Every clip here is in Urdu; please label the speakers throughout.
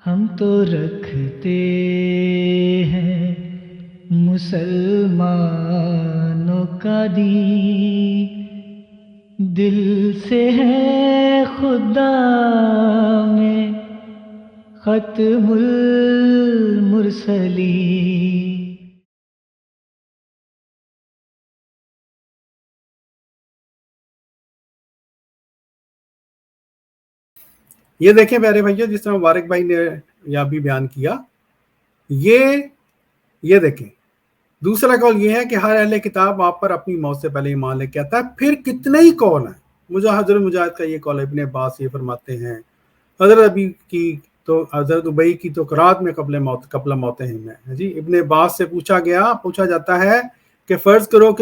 Speaker 1: ہم تو رکھتے ہیں مسلمانوں کا دین، دل سے ہے خدا میں ختم المرسلین۔
Speaker 2: یہ دیکھیں پیارے بھائیو، جس طرح مبارک بھائی نے یا بھی بیان کیا، یہ دیکھیں دوسرا قول یہ ہے کہ ہر اہل کتاب آپ پر اپنی موت سے پہلے ایمان لے کے آتا ہے۔ پھر کتنے ہی قول ہیں، حضرت مجاہد کا یہ قول، ابن عباس یہ فرماتے ہیں، حضرت ابی کی تو قرات میں قبل موت ہم ہے جی۔ ابن عباس سے پوچھا جاتا ہے کہ فرض کرو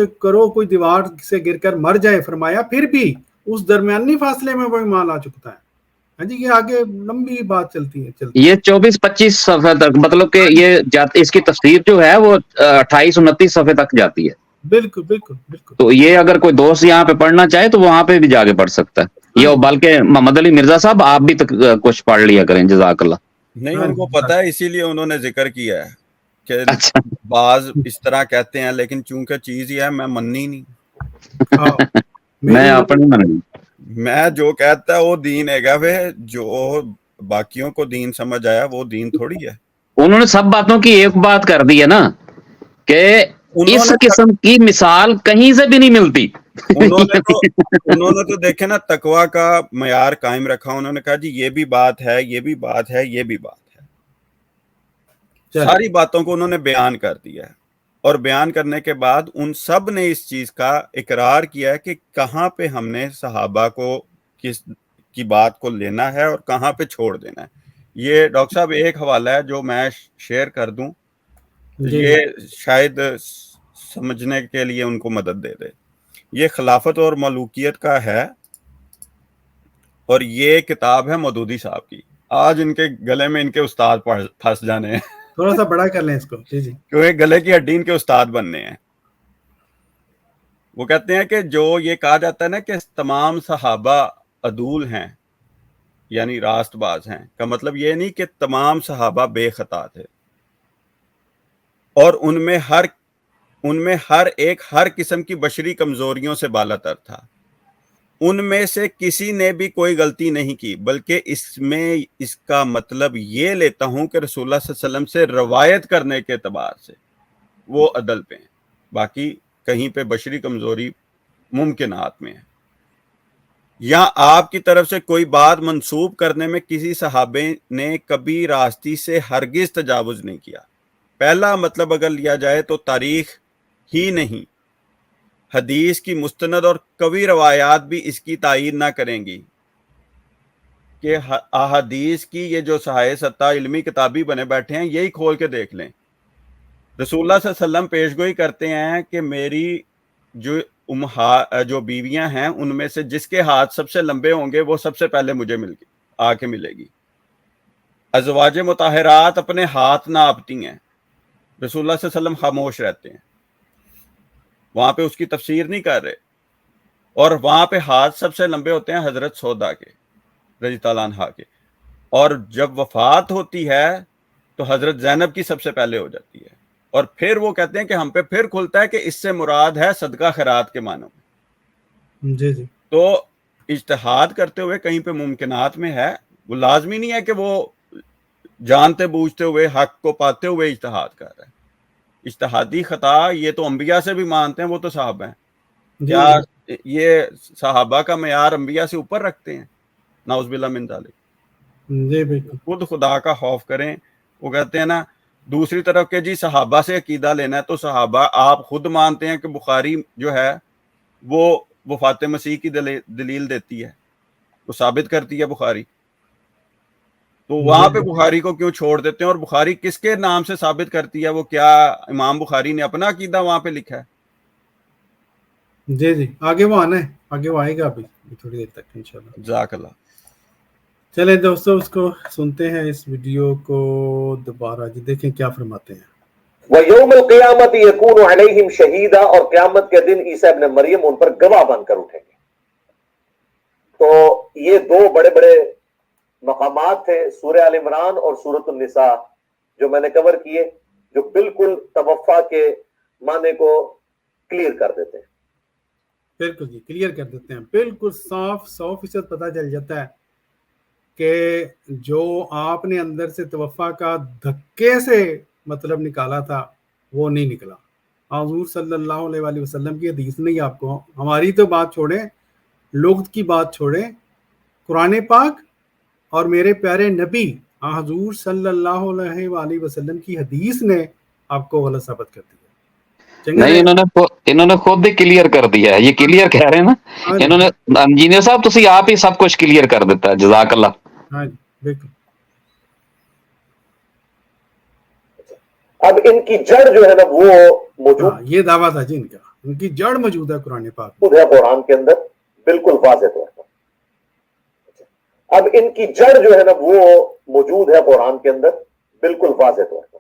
Speaker 2: کوئی دیوار سے گر کر مر جائے، فرمایا پھر بھی اس درمیانی فاصلے میں وہ ایمان لا چکتا ہے۔ ہاں جی، یہ آگے لمبی بات چلتی ہے۔
Speaker 3: یہ 24-25 صفحے تک، مطلب کہ یہ اس کی تفسیر جو ہے وہ 28-29 صفحے تک جاتی ہے۔
Speaker 2: بالکل بالکل بالکل۔
Speaker 3: تو یہ اگر کوئی دوست یہاں پہ پڑھنا چاہے تو وہاں پہ بھی جا کے پڑھ سکتا ہے یہ، بلکہ محمد علی مرزا صاحب آپ بھی کچھ پڑھ لیا کریں، جزاک اللہ۔
Speaker 4: نہیں، ان کو پتہ ہے، اسی لیے انہوں نے ذکر کیا ہے کہ
Speaker 3: اچھا،
Speaker 4: بعض اس طرح کہتے ہیں، لیکن چونکہ چیز یہ ہے میں مننی نہیں،
Speaker 3: میں اپنی مننی،
Speaker 4: میں جو کہتا ہے وہ دین ہے گا، جو باقیوں کو دین سمجھ آیا وہ دین تھوڑی ہے۔
Speaker 3: انہوں نے سب باتوں کی ایک بات کر دی ہے نا کہ اس قسم کی مثال کہیں سے بھی نہیں ملتی۔
Speaker 4: انہوں نے تو دیکھے نا تقویٰ کا معیار قائم رکھا، انہوں نے کہا جی یہ بھی بات ہے، یہ بھی بات ہے، یہ بھی بات ہے، ساری باتوں کو انہوں نے بیان کر دیا ہے، اور بیان کرنے کے بعد ان سب نے اس چیز کا اقرار کیا ہے کہ کہاں پہ ہم نے صحابہ کو کس کی بات کو لینا ہے اور کہاں پہ چھوڑ دینا ہے۔ یہ ڈاکٹر صاحب ایک حوالہ ہے جو میں شیئر کر دوں، یہ شاید سمجھنے کے لیے ان کو مدد دے دے۔ یہ خلافت اور ملوکیت کا ہے، اور یہ کتاب ہے مودودی صاحب کی۔ آج ان کے گلے میں ان کے استاد پھنس جانے ہیں،
Speaker 2: تھوڑا سا بڑا کر لیں اس کو جی جی،
Speaker 4: کیونکہ گلے کی ہڈی ان کے استاد بننے ہیں۔ وہ کہتے ہیں کہ جو یہ کہا جاتا ہے نا کہ تمام صحابہ عدول ہیں، یعنی راست باز ہیں، کا مطلب یہ نہیں کہ تمام صحابہ بے خطا تھے، اور ان میں ہر ایک ہر قسم کی بشری کمزوریوں سے بالا تر تھا۔ ان میں سے کسی نے بھی کوئی غلطی نہیں کی، بلکہ اس کا مطلب یہ لیتا ہوں کہ رسول اللہ صلی اللہ علیہ وسلم سے روایت کرنے کے اعتبار سے وہ عدل پہ ہیں، باقی کہیں پہ بشری کمزوری ممکنات میں ہے۔ یا آپ کی طرف سے کوئی بات منسوب کرنے میں کسی صحابے نے کبھی راستی سے ہرگز تجاوز نہیں کیا۔ پہلا مطلب اگر لیا جائے تو تاریخ ہی نہیں، حدیث کی مستند اور قوی روایات بھی اس کی تائید نہ کریں گی کہ احادیث کی یہ جو صحائح ستہ علمی کتابی بنے بیٹھے ہیں، یہی کھول کے دیکھ لیں۔ رسول اللہ صلی اللہ علیہ وسلم پیشگوئی کرتے ہیں کہ میری جو بیویاں ہیں ان میں سے جس کے ہاتھ سب سے لمبے ہوں گے وہ سب سے پہلے مجھے آ کے ملے گی۔ ازواج مطہرات اپنے ہاتھ ناپتی ہیں، رسول اللہ صلی اللہ علیہ وسلم خاموش رہتے ہیں، وہاں پہ اس کی تفسیر نہیں کر رہے، اور وہاں پہ ہاتھ سب سے لمبے ہوتے ہیں حضرت سودا کے رضی اللہ عنہا کے، اور جب وفات ہوتی ہے تو حضرت زینب کی سب سے پہلے ہو جاتی ہے، اور پھر وہ کہتے ہیں کہ ہم پہ پھر کھلتا ہے کہ اس سے مراد ہے صدقہ خیرات کے معنوں میں۔
Speaker 2: جی جی،
Speaker 4: تو اجتہاد کرتے ہوئے کہیں پہ ممکنات میں ہے، وہ لازمی نہیں ہے کہ وہ جانتے بوجھتے ہوئے حق کو پاتے ہوئے اجتہاد کر رہا ہے۔ اجتہادی خطا یہ تو انبیاء سے بھی مانتے ہیں، وہ تو صحابہ ہیں، کیا یہ صحابہ کا معیار انبیاء سے اوپر رکھتے ہیں؟ نعوذ باللہ من ذالک۔
Speaker 2: جی بالکل،
Speaker 4: خود خدا کا خوف کریں۔ وہ کہتے ہیں نا دوسری طرف کہ جی صحابہ سے عقیدہ لینا ہے، تو صحابہ آپ خود مانتے ہیں کہ بخاری جو ہے وہ وفات مسیح کی دلیل دیتی ہے، وہ ثابت کرتی ہے بخاری، تو وہاں پہ بخاری کو کیوں چھوڑ دیتے ہیں؟ اور بخاری کس کے نام سے ثابت کرتی ہے؟ وہ کیا امام بخاری نے اپنا عقیدہ وہاں پہ لکھا ہے؟
Speaker 2: جی جی، آگے وہ آنا ہے، آگے وہ آئے گا ابھی تھوڑی دیر تک انشاءاللہ۔
Speaker 4: جزاک اللہ۔
Speaker 2: چلیں دوستو اس کو سنتے ہیں، اس ویڈیو کو دوبارہ، جی دیکھیں کیا فرماتے ہیں۔
Speaker 5: وَيَوْمَ الْقِيَامَةِ يَكُونُ عَلَيْهِمْ شَهِيدًا، اور قیامت کے دن عیسیٰ ابن مریم ان پر گواہ بن کر اٹھیں گے۔ تو یہ دو بڑے بڑے مقامات تھے سورہ آل عمران اور سورۃ النساء جو میں نے کور کیے، جو بالکل توفع کے معنی کو کلیئر کر دیتے ہیں.
Speaker 2: بالکل جی کلیئر کر دیتے ہیں، بالکل صاف 100% پتہ چل جاتا ہے کہ جو آپ نے اندر سے توفع کا دھکے سے مطلب نکالا تھا وہ نہیں نکلا. حضور صلی اللہ علیہ وآلہ وسلم کی حدیث نہیں، آپ کو ہماری تو بات چھوڑیں، لغت کی بات چھوڑیں، قرآن پاک اور میرے پیارے نبی حضور صلی اللہ علیہ وآلہ وسلم کی حدیث نے آپ کو غلط ثابت کر دیا.
Speaker 3: نہیں انہوں نے خود ہی کلیئر کر دیا ہے، یہ کلیئر کہہ رہے ہیں نا انہوں نے. انجینئر صاحب تسی آپ ہی سب کچھ کلیئر کر دیتا ہے، جزاک اللہ.
Speaker 2: ہاں جی بالکل.
Speaker 5: اب ان کی جڑ جو ہے نا وہ موجود
Speaker 2: یہ دعویٰ تھا جی ان کا، ان کی جڑ موجود ہے قرآن پاک میں.
Speaker 5: ہے قرآن کے اندر بالکل واضح طور پر. اب ان کی جڑ جو ہے نا وہ موجود ہے قرآن کے اندر بالکل واضح طور پر.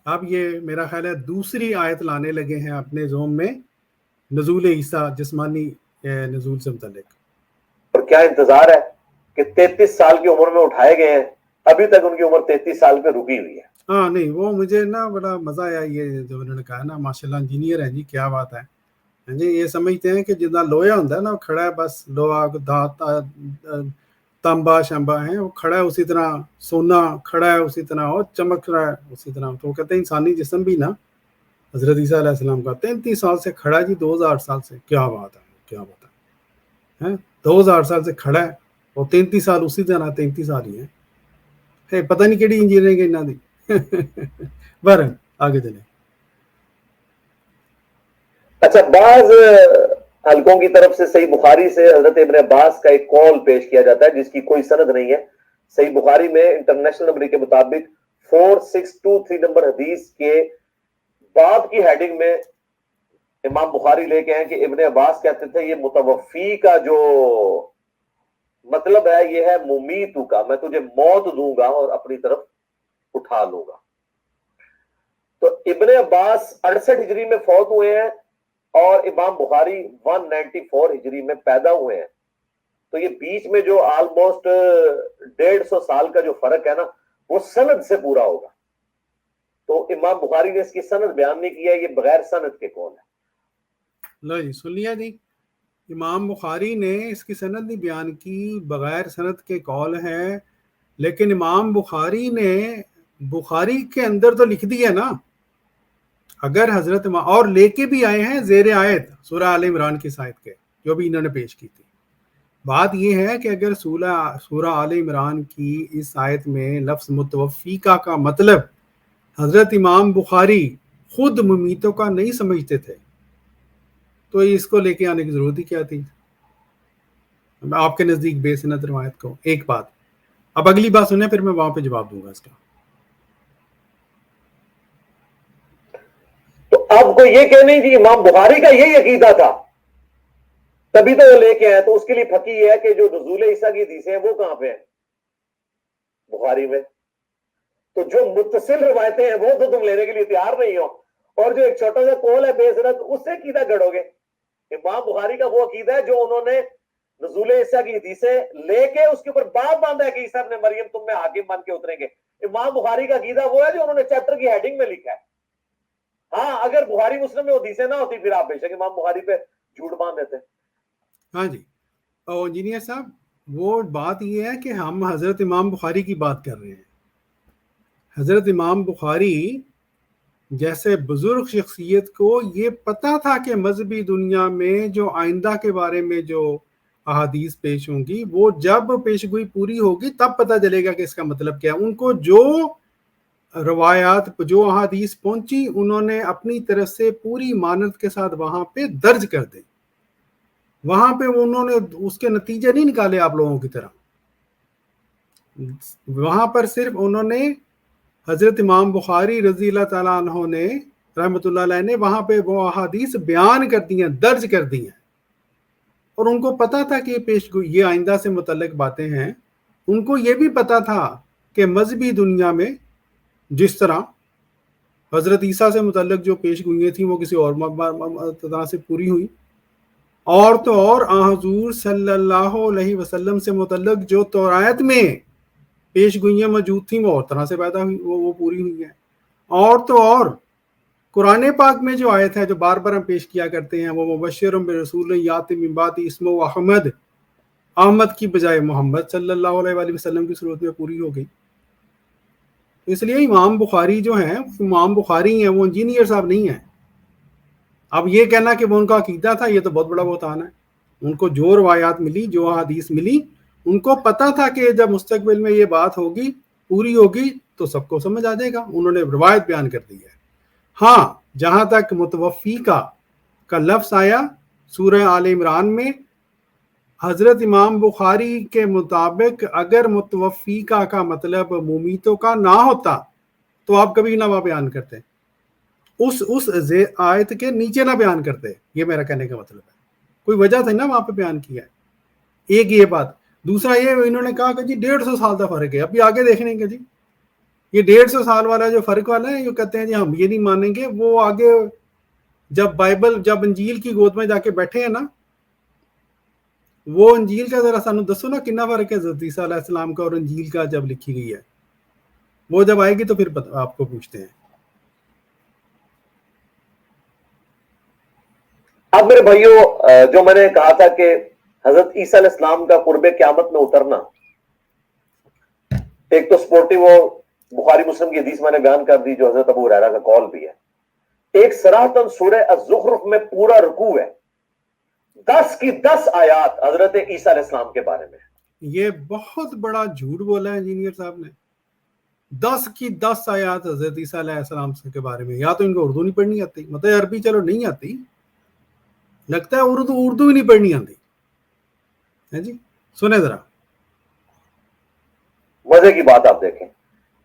Speaker 2: اب یہ میرا خیال ہے دوسری آیت لانے لگے ہیں اپنے زوم میں نزول عیسیٰ جسمانی نزول سے متعلق.
Speaker 5: اور کیا انتظار ہے کہ 33 سال کی عمر میں اٹھائے گئے ہیں، ابھی تک ان کی عمر 33 سال پہ رکی ہوئی ہے.
Speaker 2: ہاں نہیں وہ مجھے نا بڑا مزہ آیا یہ جو انہوں نے کہا نا، ماشاءاللہ انجینئر ہیں جی، کیا بات ہے جی. یہ سمجھتے ہیں کہ جتنا لوہا ہوتا ہے نا وہ کھڑا ہے، بس لوہا دھات تانبا شمبا ہے وہ کھڑا ہے اسی طرح، سونا کھڑا ہے اسی طرح اور چمک رہا ہے اسی طرح. تو وہ کہتے ہیں انسانی جسم بھی نا حضرت عیسیٰ علیہ السلام کا 33 سال سے کھڑا ہے جی، 2000 سال سے. کیا بات ہے، کیا بات ہے، 2000 سال سے کھڑا ہے اور 33 سال اسی طرح 33 سال ہی ہیں. پتہ نہیں کیڑی انجینئرنگ انہاں دی. بہرحال آگے چلیں.
Speaker 5: اچھا، بعض حلقوں کی طرف سے صحیح بخاری سے حضرت ابن عباس کا ایک قول پیش کیا جاتا ہے جس کی کوئی سند نہیں ہے. صحیح بخاری میں انٹرنیشنل نمبر کے مطابق 4623 نمبر حدیث کے باب کی ہیڈنگ میں امام بخاری لے کے ہیں کہ ابن عباس کہتے تھے یہ متوفی کا جو مطلب ہے یہ ہے ممیتو کا، میں تجھے موت دوں گا اور اپنی طرف اٹھا لوں گا. تو ابن عباس 68 ہجری میں فوت ہوئے ہیں اور امام بخاری 194 ہجری میں پیدا ہوئے ہیں. تو یہ بیچ میں جو آلموسٹ 150 سال کا جو فرق ہے نا وہ سند سے پورا ہوگا. تو امام بخاری نے اس کی سند بیان نہیں کیا، یہ بغیر سند کے قول ہے.
Speaker 2: لو جی سن لیا جی، امام بخاری نے اس کی سند نہیں بیان کی، بغیر سند کے قول ہے. لیکن امام بخاری نے بخاری کے اندر تو لکھ دیا نا، اگر حضرت اور لے کے بھی آئے ہیں زیر آیت سورہ آل عمران کی آیت کے جو بھی انہوں نے پیش کی تھی. بات یہ ہے کہ اگر سورہ آل عمران کی اس آیت میں لفظ متوفی کا مطلب حضرت امام بخاری خود ممیتوں کا نہیں سمجھتے تھے تو اس کو لے کے آنے کی ضرورت ہی کیا تھی آپ کے نزدیک بے سند روایت کو. ایک بات. اب اگلی بات سنیں پھر میں وہاں پہ جواب دوں گا اس کا.
Speaker 5: تو آپ کو یہ کہنے جی امام بخاری کا یہی عقیدہ تھا تبھی تو وہ لے کے آئے. تو اس کے لیے پھکی یہ ہے کہ جو نزول عیسیٰ کی حدیثیں ہیں وہ کہاں پہ ہیں؟ بخاری میں. تو جو متصل روایتیں ہیں وہ تو تم لینے کے لیے تیار نہیں ہو، اور جو ایک چھوٹا سا قول ہے بے سند اس سے عقیدہ گڑو گے. امام بخاری کا وہ عقیدہ ہے جو انہوں نے نزول عیسیٰ کی حدیثیں لے کے اس کے اوپر باب باندھا ہے کہ عیسیٰ ابن مریم تم میں حاکم بن کے اتریں گے. امام بخاری کا عقیدہ وہ ہے جو انہوں نے چیپٹر کی ہیڈنگ میں لکھا ہے. ہاں اگر بخاری مسلم میں حدیثیں نہ ہوتی پھر آپ بے شک امام بخاری پہ جھوٹ باندھ دیتے.
Speaker 2: ہاں جی انجینئر صاحب وہ بات یہ ہے کہ ہم حضرت امام بخاری کی بات کر رہے ہیں. حضرت امام بخاری جیسے بزرگ شخصیت کو یہ پتا تھا کہ مذہبی دنیا میں جو آئندہ کے بارے میں جو احادیث پیش ہوں گی وہ جب پیشگوئی پوری ہوگی تب پتہ چلے گا کہ اس کا مطلب کیا ہے. ان کو جو روایات جو احادیث پہنچی انہوں نے اپنی طرف سے پوری مانت کے ساتھ وہاں پہ درج کر دیں. وہاں پہ انہوں نے اس کے نتیجے نہیں نکالے آپ لوگوں کی طرح. وہاں پر صرف انہوں نے حضرت امام بخاری رضی اللہ تعالیٰ عنہ نے رحمۃ اللہ علیہ نے وہاں پہ وہ احادیث بیان کر دی ہیں، درج کر دی ہیں. اور ان کو پتا تھا کہ یہ آئندہ سے متعلق باتیں ہیں. ان کو یہ بھی پتا تھا کہ مذہبی دنیا میں جس طرح حضرت عیسیٰ سے متعلق جو پیش گوئیاں تھیں وہ کسی اور طرح سے پوری ہوئی. اور تو اور حضور صلی اللہ علیہ وسلم سے متعلق جو تورات میں پیش گوئیاں موجود تھیں وہ اور طرح سے پیدا ہوئی، وہ پوری ہوئی ہیں. اور تو اور قرآن پاک میں جو آیت ہے جو بار بار ہم پیش کیا کرتے ہیں، وہ مبشر برسول یاتی من بعد اسمہ احمد، احمد کی بجائے محمد صلی اللہ علیہ وآلہ وسلم کی صورت میں پوری ہو گئی. اس لیے امام بخاری جو ہیں، امام بخاری ہیں، وہ انجینئر صاحب نہیں ہیں. اب یہ کہنا کہ وہ ان کا عقیدہ تھا، یہ تو بہت بڑا بہتان ہے. ان کو جو روایات ملی، جو حدیث ملی، ان کو پتہ تھا کہ جب مستقبل میں یہ بات ہوگی، پوری ہوگی، تو سب کو سمجھ آ جائے گا. انہوں نے روایت بیان کر دی ہے. ہاں، جہاں تک متوفی کا لفظ آیا سورہ آل عمران میں، حضرت امام بخاری کے مطابق اگر متوفی کا مطلب مومیتوں کا نہ ہوتا تو آپ کبھی نہ وہ بیان کرتے، اس آیت کے نیچے نہ بیان کرتے. یہ میرا کہنے کا مطلب ہے، کوئی وجہ تھی نا وہاں پہ بیان کیا ہے. ایک یہ بات. دوسرا یہ انہوں نے کہا کہ جی 150 سال کا فرق ہے. ابھی آگے دیکھنے کا جی یہ 150 سال والا جو فرق والا ہے، یہ کہتے ہیں جی ہم یہ نہیں مانیں گے. وہ آگے جب انجیل کی گود میں جا کے بیٹھے ہیں نا، وہ انجیل کا ذرا سانو دسو نا کتنا فرق ہے حضرت عیسیٰ علیہ السلام کا اور انجیل کا جب لکھی گئی ہے. وہ جب آئے گی تو پھر آپ کو پوچھتے ہیں.
Speaker 5: اب میرے بھائیوں، جو میں نے کہا تھا کہ حضرت عیسیٰ علیہ السلام کا قرب قیامت میں اترنا، ایک تو سپورٹنگ وہ بخاری مسلم کی حدیث میں نے بیان کر دی جو حضرت ابو ہریرہ کا قول بھی ہے. ایک صراحتاً سورہ الزخرف میں پورا رکوع ہے، 10 کی 10 آیات حضرت عیسیٰ علیہ السلام کے بارے میں.
Speaker 2: یہ بہت بڑا جھوٹ بولا ہے انجینئر صاحب نے. 10 کی 10 آیات حضرت عیسیٰ علیہ السلام کے بارے میں. یا تو ان کو اردو نہیں پڑھنی آتی، مطلب عربی چلو نہیں آتی، لگتا ہے اردو ہی نہیں پڑھنی آتی ہے. جی سنیں ذرا،
Speaker 5: مزے کی بات آپ دیکھیں.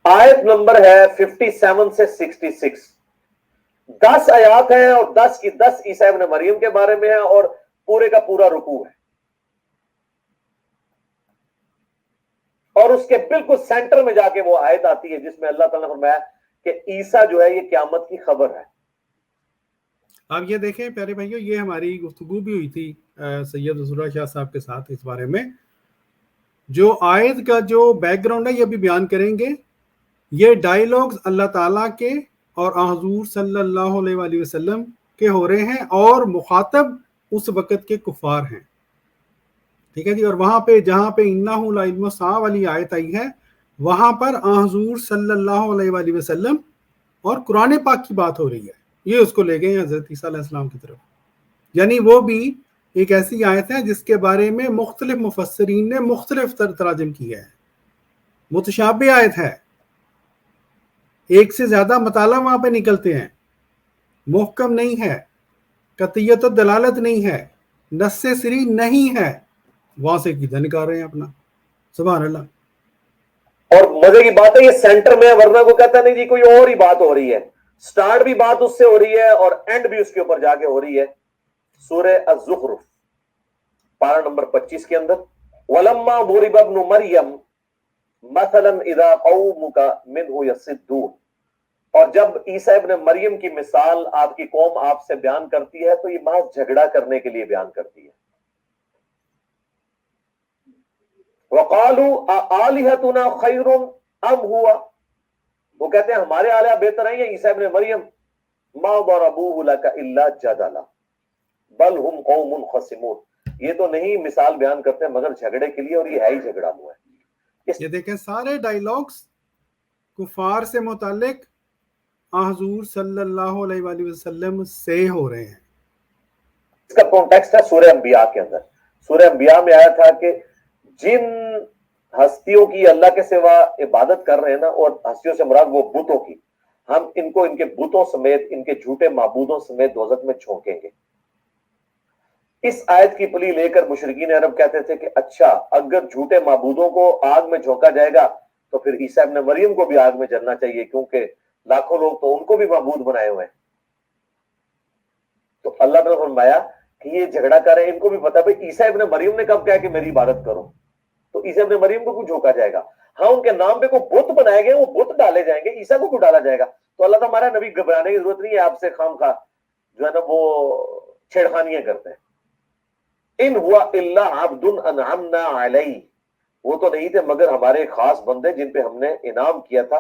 Speaker 5: آیت نمبر ہے 57 سے 66، 10 آیات ہیں اور 10 کی 10 عیسیٰ ابن مریم کے بارے میں ہے اور پورے کا پورا رکوع ہے. اور اس کے بالکل سینٹر میں جا کے وہ آیت آتی ہے جس میں اللہ تعالیٰ نے فرمایا کہ عیسیٰ جو ہے یہ قیامت کی خبر ہے.
Speaker 2: آپ یہ دیکھیں پیارے بھائیوں، یہ ہماری گفتگو بھی ہوئی تھی سید عزورہ شاہ صاحب کے ساتھ اس بارے میں. جو آیت کا جو بیک گراؤنڈ ہے یہ بھی بیان کریں گے. یہ ڈائیلاگز اللہ تعالیٰ کے اور حضور صلی اللہ علیہ وآلہ وسلم کے ہو رہے ہیں، اور مخاطب اس وقت کے کفار ہیں. ٹھیک ہے جی. اور وہاں پہ جہاں پہ انہ لعلم الساعہ والی آیت آئی ہے، وہاں پر حضور صلی اللہ علیہ وآلہ وسلم اور قرآن پاک کی بات ہو رہی ہے. یہ اس کو لے گئے ہیں حضرت عیسیٰ علیہ السلام کی طرف. یعنی وہ بھی ایک ایسی آیت ہے جس کے بارے میں مختلف مفسرین نے مختلف تراجم کیا ہے. متشابہ آیت ہے، ایک سے زیادہ مطالعہ وہاں پہ نکلتے ہیں، محکم نہیں ہے، قطعیت و دلالت نہیں ہے، نص سری نہیں ہے، وہاں سے کدھر نکال رہے ہیں اپنا. سبحان اللہ.
Speaker 5: اور مزے کی بات ہے یہ سینٹر میں ہے، ورنہ کو کہتا نہیں جی کوئی اور ہی بات ہو رہی ہے. سٹارٹ بھی بات اس سے ہو رہی ہے اور اینڈ بھی اس کے اوپر جا کے ہو رہی ہے. سورہ الزخرف پارہ نمبر 25 کے اندر، وَلَمَّا ضُرِبَ ابْنُ مَرْيَمَ مَثَلًا إِذَا قَوْمُكَ مِنْهُ يَصِدُّونَ. اور جب عیسیٰ ابن مریم کی مثال آپ کی قوم آپ سے بیان کرتی ہے تو یہ محض جھگڑا کرنے کے لیے بیان کرتی ہے. وَقَالُوا أَآلِهَتُنَا خَيْرٌ أَمْ هُوَ، وہ کہتے ہیں ہمارے آلیہ بہتر ہیں یا عیسیٰ ابن مریم. مَا ضَرَبُوهُ لَكَ إِلَّا جَدَلًا بَلْ هُمْ قَوْمٌ خَصِمُونَ. یہ تو نہیں مثال بیان کرتے ہیں مگر جھگڑے کے لیے، اور یہ ہے ہی جھگڑا ہوا ہے.
Speaker 2: یہ دیکھیں سارے ڈائیلاگز کفار سے متعلق حضور صلی اللہ علیہ وآلہ وسلم سے ہو رہے ہیں.
Speaker 5: اس کا کانٹیکسٹ ہے سورہ انبیاء کے اندر. سورہ انبیاء میں آیا تھا کہ جن ہستیوں کی اللہ کے سوا عبادت کر رہے ہیں نا، اور ہستیوں سے مراد وہ بتوں کی، ہم ان کو ان کے بتوں سمیت، ان کے جھوٹے معبودوں سمیت دوزخ میں جھونکیں گے. اس آیت کی پلی لے کر مشرکین عرب کہتے تھے کہ اچھا اگر جھوٹے معبودوں کو آگ میں جھونکا جائے گا تو پھر عیسیٰ ابن مریم کو بھی آگ میں جلنا چاہیے، کیونکہ لاکھوں لوگ تو ان کو بھی معبود بنائے ہوئے ہیں. تو اللہ نے فرمایا کہ یہ جھگڑا کر رہے ہیں، ان کو بھی پتا بھائی عیسیٰ ابن مریم نے کب کہا کہ میری عبادت کرو، تو عیسیٰ ابن مریم کو کیوں جھونکا جائے گا؟ ہاں ان کے نام پہ کوئی بت بنائے گئے، وہ بت ڈالے جائیں گے، عیسیٰ کو کیوں ڈالا جائے گا؟ تو اللہ تعالیٰ ہمارا نبی گھبرانے کی ضرورت نہیں ہے آپ سے خام خواہ جو ہے نا وہ چھیڑخانیاں کرتے ہیں. ان ہوا الا عبد انعمنا علیہ، وہ تو نہیں تھے مگر ہمارے خاص بندے جن پہ ہم نے انعام کیا تھا.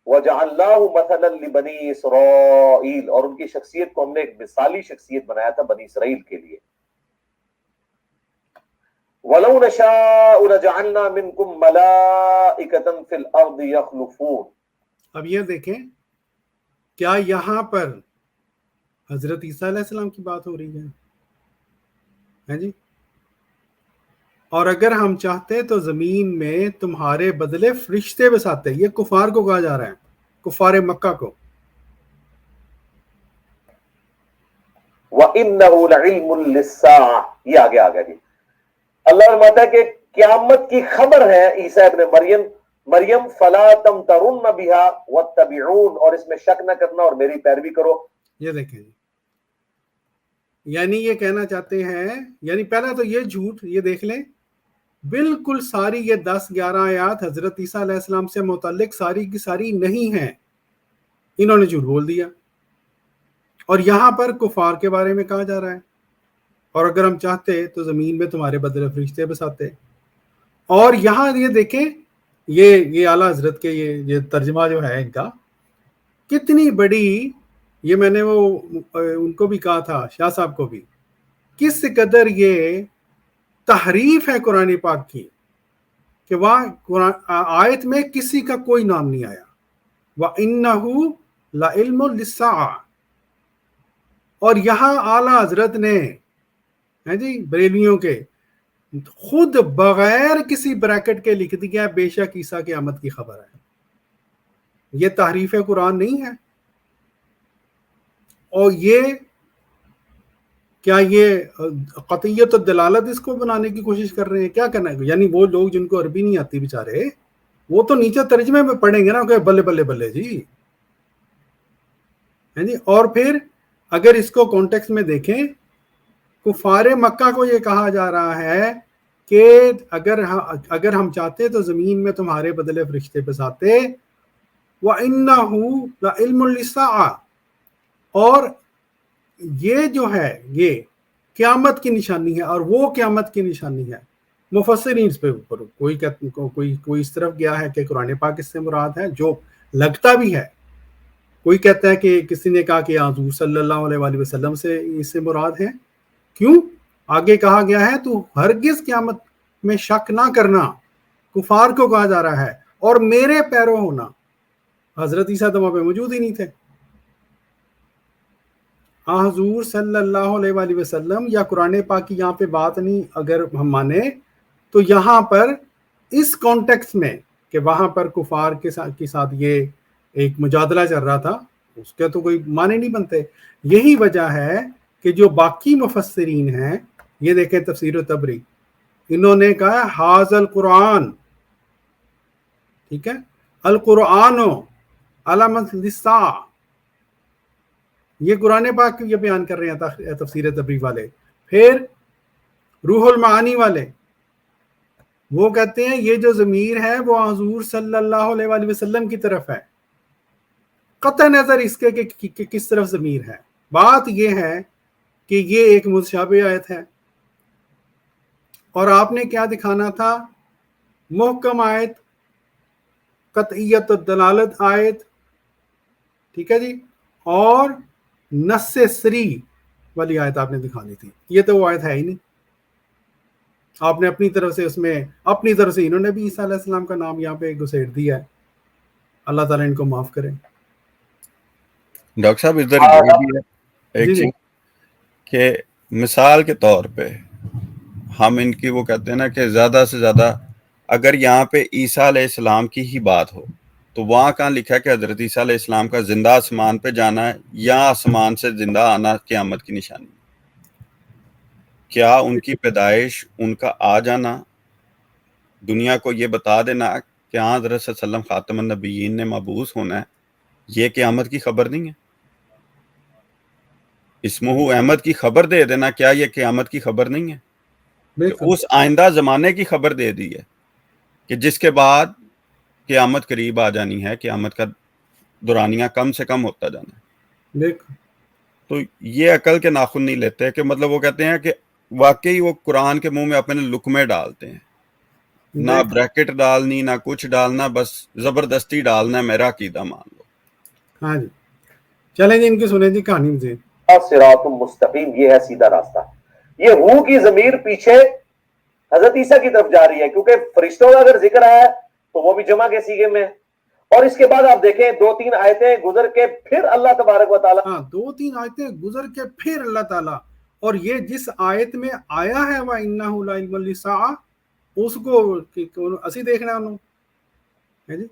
Speaker 5: وجعلناہ مثلا لبنی اسرائیل، اور ان کی شخصیت کو ہم نے ایک مثالی شخصیت بنایا تھا بنی اسرائیل کے لیے. وَلَوْ نَشَاءُ لَجَعَلْنَا مِنْكُمْ مَلَائِكَةً فِي الْأَرْضِ يَخْلُفُونَ.
Speaker 2: اب یہ دیکھیں کیا یہاں پر حضرت عیسیٰ علیہ السلام کی بات ہو رہی ہے جی؟ اور اگر ہم چاہتے تو زمین میں تمہارے بدلے فرشتے بساتے. یہ کفار کو کہا جا رہا ہے، کفار مکہ کو.
Speaker 5: وَإِنَّهُ لَعِلْمٌ لِلسَّاعَةِ، یہ آگے آگے جی. اللہ فرماتا ہے کہ قیامت کی خبر ہے عیسیٰ ابن مریم فلا تمترن بها واتبعون، اور اس میں شک نہ کرنا اور میری پیروی کرو.
Speaker 2: یہ دیکھیں جی، یعنی یہ کہنا چاہتے ہیں، یعنی پہلا تو یہ جھوٹ، یہ دیکھ لیں بالکل ساری یہ 10-11 آیات حضرت عیسیٰ علیہ السلام سے متعلق ساری کی ساری نہیں ہیں، انہوں نے جھوٹ بول دیا. اور یہاں پر کفار کے بارے میں کہا جا رہا ہے، اور اگر ہم چاہتے تو زمین میں تمہارے بدلے فرشتے بساتے. اور یہاں یہ دیکھیں، یہ اعلیٰ حضرت کے یہ ترجمہ جو ہے ان کا کتنی بڑی، یہ میں نے وہ ان کو بھی کہا تھا، شاہ صاحب کو بھی، کس قدر یہ تحریف ہے قرآن پاک کی کہ وہاں آیت میں کسی کا کوئی نام نہیں آیا. وَإِنَّهُ لَعِلْمٌ لِلسَّاعَةِ، اور یہاں اعلیٰ حضرت نے جی بریلویوں کے خود بغیر کسی بریکٹ کے لکھ دیا بے شک عیسیٰ کی آمد کی خبر ہے. یہ تحریف قرآن نہیں ہے؟ اور یہ کیا یہ قطعیت الدلالت اس کو بنانے کی کوشش کر رہے ہیں؟ کیا کرنا ہے؟ یعنی وہ لوگ جن کو عربی نہیں آتی بیچارے، وہ تو نیچے ترجمے میں پڑھیں گے نا کہ بلے بلے بلے جی. اور پھر اگر اس کو کانٹیکسٹ میں دیکھیں، کفار مکہ کو یہ کہا جا رہا ہے کہ اگر ہم چاہتے تو زمین میں تمہارے بدلے فرشتے بساتے. وَإِنَّهُ لَعِلْمٌ لِلسَّاعَةِ، اور یہ جو ہے یہ قیامت کی نشانی ہے، اور وہ قیامت کی نشانی ہے. مفسرین اس پہ کوئی اس طرف گیا ہے کہ قرآن پاک اس سے مراد ہے، جو لگتا بھی ہے. کوئی کہتا ہے کہ کسی نے کہا کہ حضور صلی اللہ علیہ وآلہ وسلم سے اس سے مراد ہے. کیوں؟ آگے کہا گیا ہے تو ہرگز قیامت میں شک نہ کرنا، کفار کو کہا جا رہا ہے، اور میرے پیرو ہونا. حضرت عیسیٰ تو وہاں پہ موجود ہی نہیں تھے. حضور صلی اللہ علیہ وآلہ وسلم یا قرآن پاک کی یہاں پہ بات نہیں اگر ہم مانے تو یہاں پر اس کانٹیکس میں کہ وہاں پر کفار کے ساتھ یہ ایک مجادلہ چل رہا تھا، اس کے تو کوئی معنی نہیں بنتے. یہی وجہ ہے کہ جو باقی مفسرین ہیں، یہ دیکھیں تفسیر طبری، انہوں نے کہا حاذ القرآن، ٹھیک ہے، القرآن علامت للساعہ، یہ قرآن پاک یہ بیان کر رہے ہیں تفسیر طبری والے. پھر روح المعانی والے وہ کہتے ہیں یہ جو ضمیر ہے وہ حضور صلی اللہ علیہ وآلہ وسلم کی طرف ہے، قطع نظر اس کے کہ کس طرف ضمیر ہے. بات یہ ہے کہ یہ ایک متشابہ آیت ہے، اور آپ نے کیا دکھانا تھا؟ محکم آیت، قطعیت الدلالت آیت، ٹھیک ہے جی، اور نص سری والی آیت آپ نے دکھانی تھی. یہ تو وہ آیت ہے ہی نہیں. آپ نے اپنی طرف سے، اس میں اپنی طرف سے انہوں نے بھی عیسیٰ علیہ السلام کا نام یہاں پہ گھسیٹ دیا ہے. اللہ تعالیٰ ان کو معاف کرے.
Speaker 4: ڈاکٹر صاحب ادھر یہ بھی ہے ایک
Speaker 2: جی
Speaker 4: چیز کہ مثال کے طور پہ ہم ان کی وہ کہتے ہیں نا کہ زیادہ سے زیادہ اگر یہاں پہ عیسیٰ علیہ السلام کی ہی بات ہو تو وہاں کہاں لکھا ہے کہ حضرت عیسیٰ علیہ السلام کا زندہ آسمان پہ جانا ہے یا آسمان سے زندہ آنا قیامت کی نشانی؟ کیا ان کی پیدائش، ان کا آ جانا، دنیا کو یہ بتا دینا کہ ہاں حضرت صلی اللہ علیہ وسلم خاتم النبیین نے مبعوث ہونا ہے، یہ قیامت کی خبر نہیں ہے؟ اسمہ احمد کی خبر دے دینا، کیا یہ قیامت کی خبر نہیں ہے؟ کہ اس آئندہ زمانے کی خبر دے دی ہے کہ جس کے بعد قیامت قریب آ جانی ہے، قیامت کا دورانیہ کم سے کم ہوتا جانا ہے. تو یہ عقل کے ناخن نہیں لیتے کہ مطلب وہ کہتے ہیں کہ واقعی وہ قرآن کے منہ میں اپنے لقمے ڈالتے ہیں, نہ بریکٹ ڈالنی نہ کچھ ڈالنا, بس زبردستی ڈالنا ہے, میرا عقیدہ مان لو.
Speaker 2: ہاں جی چلیں جی ان کی سنیں جی کہانی سے.
Speaker 5: صراط مستقیم, یہ ہے سیدھا راستہ. یہ روح کی ضمیر پیچھے حضرت عیسیٰ کی طرف جا رہی ہے, کیونکہ فرشتوں کا اگر ذکر آیا تو وہ بھی جمع کے سیغے میں. اور اس کے بعد آپ دیکھیں 2-3 آیتیں گزر کے پھر اللہ تبارک و تعالیٰ,
Speaker 2: ہاں 2-3 آیتیں گزر کے پھر اللہ تعالیٰ, اور یہ جس آیت میں آیا ہے وَإِنَّهُ لَعِلْمٌ لِلسَّاعَةِ, اس کو اسی دیکھنا انہوں ہے جی.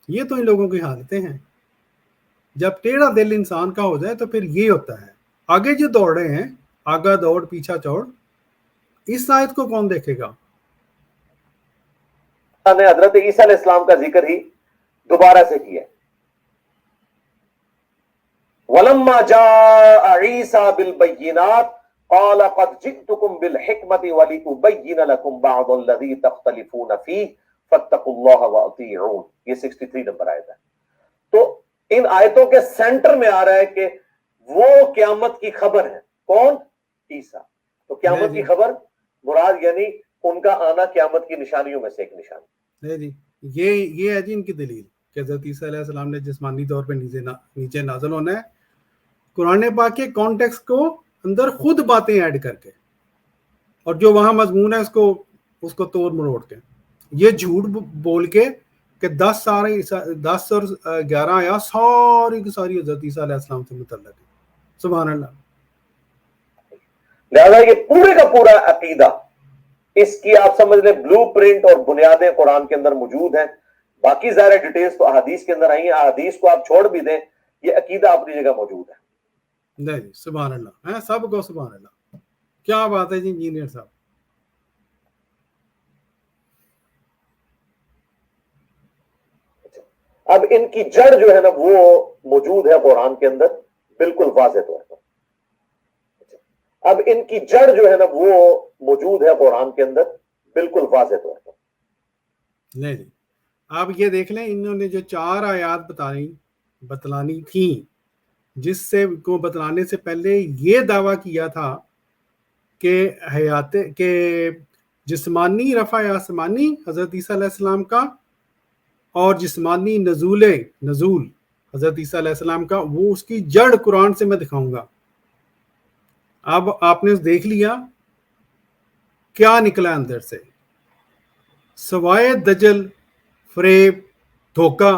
Speaker 2: یہ تو ان لوگوں کی حالتیں ہیں. جب ٹیڑھا دل انسان کا ہو جائے تو پھر یہ ہوتا ہے. آگے جو دوڑ رہے ہیں, آگا دوڑ پیچھا چوڑ, اس آیت کو کون دیکھے گا؟
Speaker 5: نے حضرت عیسیٰ علیہ السلام کا ذکر ہی دوبارہ سے کیا. وَلَمَّا جَاءَ عِيسَى بِالْبَيِّنَاتِ قَالَ قَدْ جِئْتُكُمْ بِالْحِكْمَةِ وَلِأُبَيِّنَ لَكُمْ بَعْضَ الَّذِي تَخْتَلِفُونَ فِيهِ فَاتَّقُوا اللَّهَ وَأَطِيعُونِ. یہ 63 نمبر آیت ہے. تو ان آیتوں کے سینٹر میں آ رہا ہے کہ وہ قیامت کی خبر ہے. کون؟ عیسیٰ. تو قیامت کی خبر مراد یعنی ان کا آنا قیامت کی نشانیوں میں سے ایک نشانی.
Speaker 2: جی یہ ہے جی ان کی دلیل کہ حضرت عیسیٰ علیہ السلام نے جسمانی طور پہ نیچے نازل ہونا ہے, قرآن پاک کے کانٹیکسٹ کو اندر خود باتیں ایڈ کر کے, اور جو وہاں مضمون ہے اس کو توڑ مروڑ کے, یہ جھوٹ بول کے کہ 10 اور 11 آیا ساری کی ساری حضرت عیسیٰ علیہ السلام سے متعلق ہے. سبحان اللہ.
Speaker 5: لہذا یہ پورے کا پورا عقیدہ, اس کی آپ سمجھ لیں بلو پرنٹ اور بنیادیں قرآن کے اندر موجود ہیں. باقی ظاہر ڈیٹیلز تو احادیث کے اندر آئی ہیں, احادیث کو آپ چھوڑ بھی دیں, یہ عقیدہ اپنی جگہ موجود ہے.
Speaker 2: نہیں سبحان اللہ ہے, سب کو سبحان اللہ. کیا بات ہے جی انجینئر صاحب.
Speaker 5: اب ان کی جڑ جو ہے نا وہ موجود ہے قرآن کے اندر بالکل واضح طور پر. اب ان کی جڑ جو ہے نا وہ موجود ہے قرآن کے اندر بالکل واضح طور پر.
Speaker 2: نہیں آپ یہ دیکھ لیں, انہوں نے جو 4 آیات بتلانی تھیں, جس سے کو بتلانے سے پہلے یہ دعویٰ کیا تھا کہ جسمانی رفع آسمانی حضرت عیسیٰ علیہ السلام کا, اور جسمانی نزول حضرت عیسیٰ علیہ السلام کا, وہ اس کی جڑ قرآن سے میں دکھاؤں گا. اب آپ نے دیکھ لیا کیا نکلا اندر سے, سوائے دجل, فریب, دھوکہ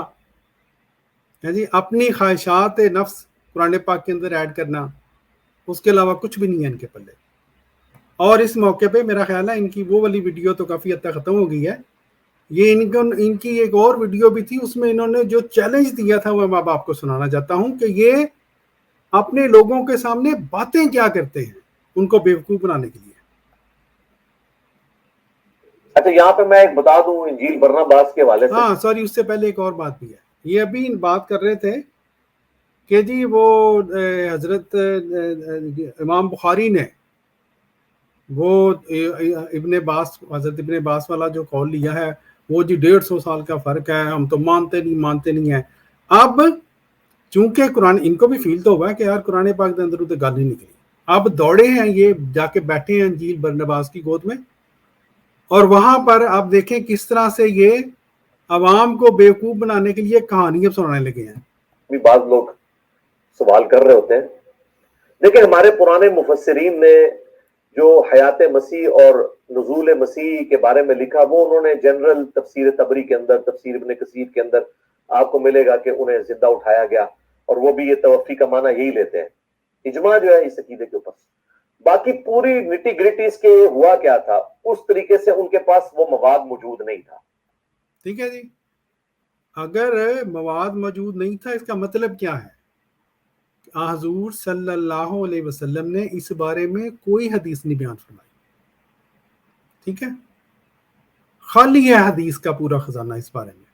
Speaker 2: ہے جی, اپنی خواہشات نفس قرآن پاک کے اندر ایڈ کرنا, اس کے علاوہ کچھ بھی نہیں ہے ان کے پلے. اور اس موقع پہ میرا خیال ہے ان کی وہ والی ویڈیو تو کافی حد تک ختم ہو گئی ہے. یہ ان کی ایک اور ویڈیو بھی تھی, اس میں انہوں نے جو چیلنج دیا تھا وہ میں آپ کو سنانا چاہتا ہوں کہ یہ اپنے لوگوں کے سامنے باتیں کیا کرتے ہیں ان کو بیوقوف بنانے کے لیے.
Speaker 5: اچھا یہاں پہ میں ایک بتا دوں انجیل برناباس کے حوالے سے.
Speaker 2: ہاں سوری, اس سے پہلے ایک اور بات بھی ہے. یہ ابھی بات کر رہے تھے کہ جی وہ حضرت امام بخاری نے وہ حضرت ابن باس والا جو قول لیا ہے, وہ جی 150 سال کا فرق ہے, ہم تو مانتے نہیں ہیں. اب چونکہ قرآن ان کو بھی فیل تو ہوا ہے کہ یار قرآن پاک کے اندر تو گل نہیں نکلی. اب دوڑے ہیں یہ جا کے بیٹھے ہیں انجیل برناباس کی گود میں, اور وہاں پر آپ دیکھیں کس طرح سے یہ عوام کو بیوقوف بنانے کے لیے کہانیاں سنانے لگے ہیں.
Speaker 5: بھی بعض لوگ سوال کر رہے ہوتے ہیں, لیکن ہمارے پرانے مفسرین نے جو حیات مسیح اور نزول مسیح کے بارے میں لکھا, وہ انہوں نے جنرل تفسیر طبری کے اندر, تفسیر ابن کثیر کے اندر آپ کو ملے گا کہ انہیں زندہ اٹھایا گیا, اور وہ بھی یہ توفی کا معنی یہی لیتے ہیں. اجماع جو ہے اس عقیدے کے اوپر. باقی پوری نٹی گریٹیز کے ہوا کیا تھا, اس طریقے سے ان کے پاس وہ مواد موجود نہیں تھا.
Speaker 2: ٹھیک ہے جی, اگر مواد موجود نہیں تھا اس کا مطلب کیا ہے؟ حضور صلی اللہ علیہ وسلم نے اس بارے میں کوئی حدیث نہیں بیان فرمائی. ٹھیک ہے, خالی ہے حدیث کا پورا خزانہ اس بارے میں.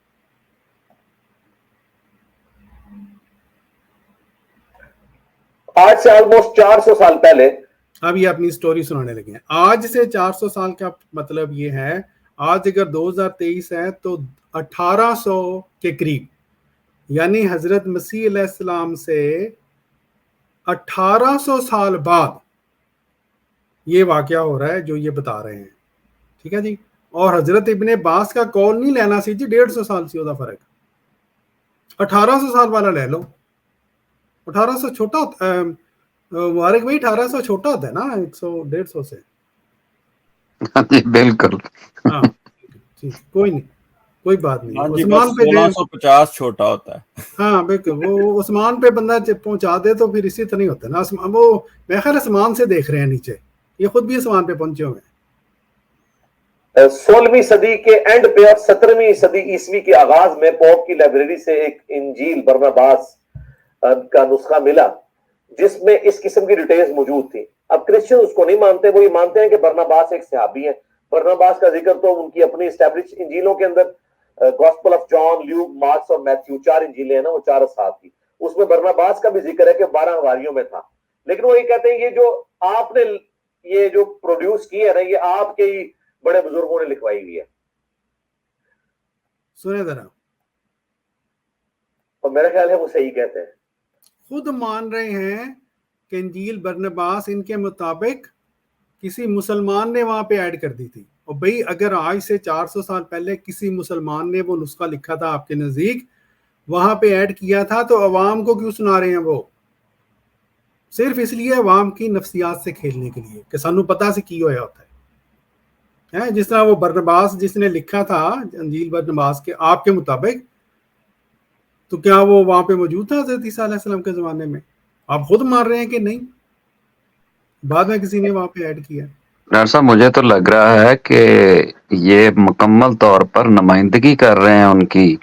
Speaker 5: آج سے آلموسٹ 400 سال پہلے,
Speaker 2: اب یہ اپنی سٹوری سنانے لگے ہیں. آج سے 400 سال کا مطلب یہ ہے, آج اگر 2023 ہے تو 1800 کے قریب, یعنی حضرت مسیح علیہ السلام سے 1800 سال بعد یہ واقعہ ہو رہا ہے جو یہ بتا رہے ہیں. ٹھیک ہے جی. اور حضرت ابن عباس کا قول نہیں لینا سی جی, 150 سال سے ہوتا فرق, 1800 سال والا لے لو. 1800 چھوٹا ہوتا ہے مبارک بھائی, 1800 چھوٹا ہوتا ہے نا 100-150 سے.
Speaker 3: بالکل.
Speaker 2: ہاں کوئی نہیں, کوئی بات نہیں.
Speaker 4: ہاں جی,
Speaker 2: عثمان
Speaker 4: بس
Speaker 2: پہ
Speaker 4: 1650 چھوٹا ہوتا ہے.
Speaker 2: ہاں بالکل, وہ عثمان پہ بندہ پہنچا دے تو پھر اسی طرح نہیں ہوتا نا. وہ میرے خیال عثمان سے دیکھ رہے ہیں نیچے, یہ خود بھی عثمان پہ پہنچے ہوئے ہیں.
Speaker 5: 16ویں صدی کے اینڈ پہ اور 17ویں صدی عیسوی کے آغاز میں پوپ کی لائبریری سے ایک انجیل برناباس کا نسخہ ملا جس میں اس قسم کی ڈیٹیلز موجود تھی. اب کرسچن اس کو نہیں مانتے, وہ یہ مانتے ہیں کہ برناباس ایک صحابی ہیں. برناباس کا ذکر تو ان کی اپنی اسٹیبلش انجیلوں کے اندر, gospel of John, Luke, Marks اور میتھیو, 4 انجیلیں ہیں نا, وہ 4 اصحاب کی, اس میں برناباس کا بھی ذکر ہے کہ 12 حواریوں میں تھا. لیکن وہ یہ کہتے ہیں یہ جو آپ نے یہ جو پروڈیوس کی ہے نا, یہ آپ کے ہی بڑے بزرگوں نے لکھوائی ہوئی ہے.
Speaker 2: سنیں ذرا,
Speaker 5: اور میرا خیال ہے وہ صحیح کہتے ہیں.
Speaker 2: خود مان رہے ہیں کہ انجیل برناباس ان کے مطابق کسی مسلمان نے وہاں پہ ایڈ کر دی تھی. اور بھئی اگر آج سے 400 سال پہلے کسی مسلمان نے وہ نسخہ لکھا تھا آپ کے نزدیک, وہاں پہ ایڈ کیا تھا, تو عوام کو کیوں سنا رہے ہیں؟ وہ صرف اس لیے عوام کی نفسیات سے کھیلنے کے لیے کہ سانو پتہ سے کی ہوا ہوتا ہے. جس طرح وہ برناباس جس نے لکھا تھا انجیل برناباس کے آپ کے مطابق, تو کیا وہ وہاں پہ موجود تھا حضرت عیسیٰ علیہ السلام کے زمانے میں؟ آپ خود مان رہے ہیں کہ نہیں, بعد میں کسی نے وہاں پہ ایڈ کیا.
Speaker 3: ڈاکٹر صاحب مجھے تو لگ رہا ہے کہ یہ مکمل طور پر نمائندگی کر رہے ہیں ان کی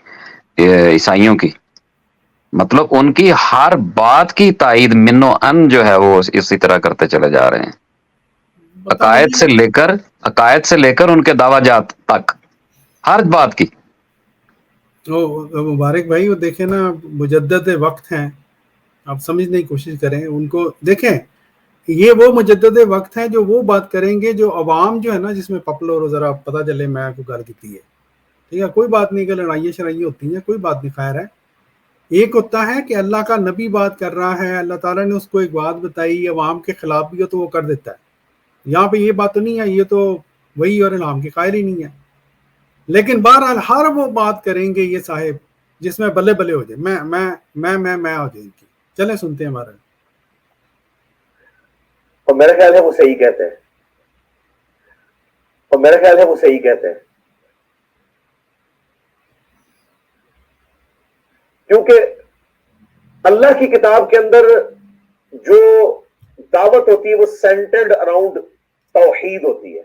Speaker 3: عیسائیوں کی, مطلب ان کی ہر بات کی تائید من و ان جو ہے وہ اسی طرح کرتے چلے جا رہے ہیں, عقائد سے لے کر ان کے دعویٰ جات تک ہر بات کی.
Speaker 2: مبارک بھائی وہ دیکھیں نا, مجدد وقت ہیں, آپ سمجھنے کی کوشش کریں ان کو. دیکھیں یہ وہ مجدد وقت ہیں جو وہ بات کریں گے جو عوام جو ہے نا, جس میں پپلر ذرا پتہ چلے میں کو گل کی ہے. ٹھیک ہے, کوئی بات نہیں کہ لڑائیاں شرائیاں ہوتی ہیں, کوئی بات نہیں, خیر ہے. ایک ہوتا ہے کہ اللہ کا نبی بات کر رہا ہے, اللہ تعالیٰ نے اس کو ایک بات بتائی, عوام کے خلاف بھی ہو تو وہ کر دیتا ہے. یہاں پہ یہ بات تو نہیں ہے, یہ تو وہی اور الہام کے قائل ہی نہیں ہے. لیکن بہرحال ہر وہ بات کریں گے یہ صاحب جس میں بلے بلے ہو جائے, میں ہو جائے ان کی. چلیں سنتے ہیں ہمارا.
Speaker 5: اور میرا خیال ہے وہ صحیح کہتے ہیں, اور میرا خیال ہے وہ صحیح کہتے ہیں, کیونکہ اللہ کی کتاب کے اندر جو دعوت ہوتی ہے وہ سینٹرڈ اراؤنڈ توحید ہوتی ہے.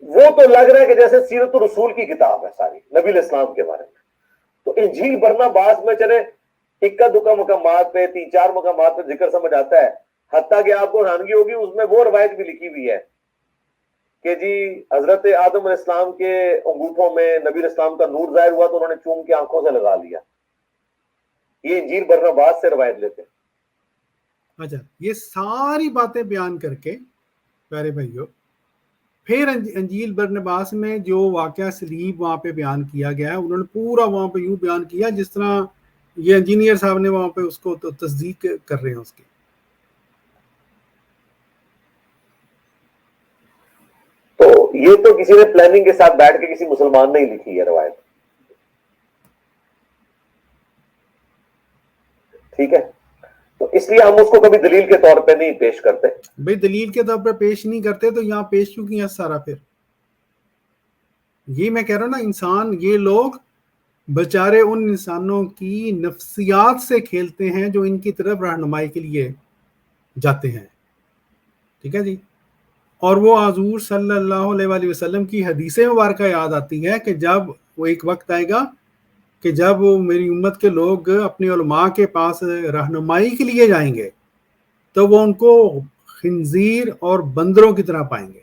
Speaker 5: وہ تو لگ رہا ہے کہ جیسے سیرت الرسول کی کتاب ہے ساری, نبی علیہ السلام کے بارے میں. تو انجیل برناباس میں چلے اکا دکا مقامات پہ 3-4 مقامات پہ ذکر سمجھ آتا ہے, حتیٰ کہ آپ کو حیرانگی ہوگی اس میں وہ روایت بھی لکھی ہوئی ہے کہ جی حضرت آدم علیہ السلام کے انگوٹھوں میں نبی علیہ السلام کا نور ظاہر ہوا تو انہوں نے چوم کے آنکھوں سے لگا لیا. یہ انجیل برناباس سے روایت لیتے ہیں.
Speaker 2: اچھا, یہ ساری باتیں بیان کر کے پیارے بھائیو, پھر انجیل برناباس میں جو واقعہ صلیب وہاں پہ بیان کیا گیا ہے, انہوں نے پورا وہاں پہ یوں بیان کیا جس طرح یہ انجینئر صاحب نے وہاں پہ اس کو تصدیق کر رہے ہیں اس کی.
Speaker 5: تو یہ تو کسی نے پلاننگ کے ساتھ بیٹھ کے کسی مسلمان نے ہی لکھی ہے روایت. ٹھیک ہے, تو اس لیے ہم اس کو کبھی دلیل کے طور پہ نہیں پیش کرتے.
Speaker 2: بھئی دلیل کے طور پر پیش نہیں کرتے تو یہاں پیش کیوں کیا سارا؟ پھر یہ میں کہہ رہا ہوں نا, انسان یہ لوگ بچارے ان انسانوں کی نفسیات سے کھیلتے ہیں جو ان کی طرف رہنمائی کے لیے جاتے ہیں. ٹھیک ہے جی. اور وہ حضور صلی اللہ علیہ وآلہ وسلم کی حدیث مبارکہ یاد آتی ہے کہ جب وہ ایک وقت آئے گا کہ جب میری امت کے لوگ اپنے علماء کے پاس رہنمائی کے لیے جائیں گے تو وہ ان کو خنزیر اور بندروں کی طرح پائیں گے.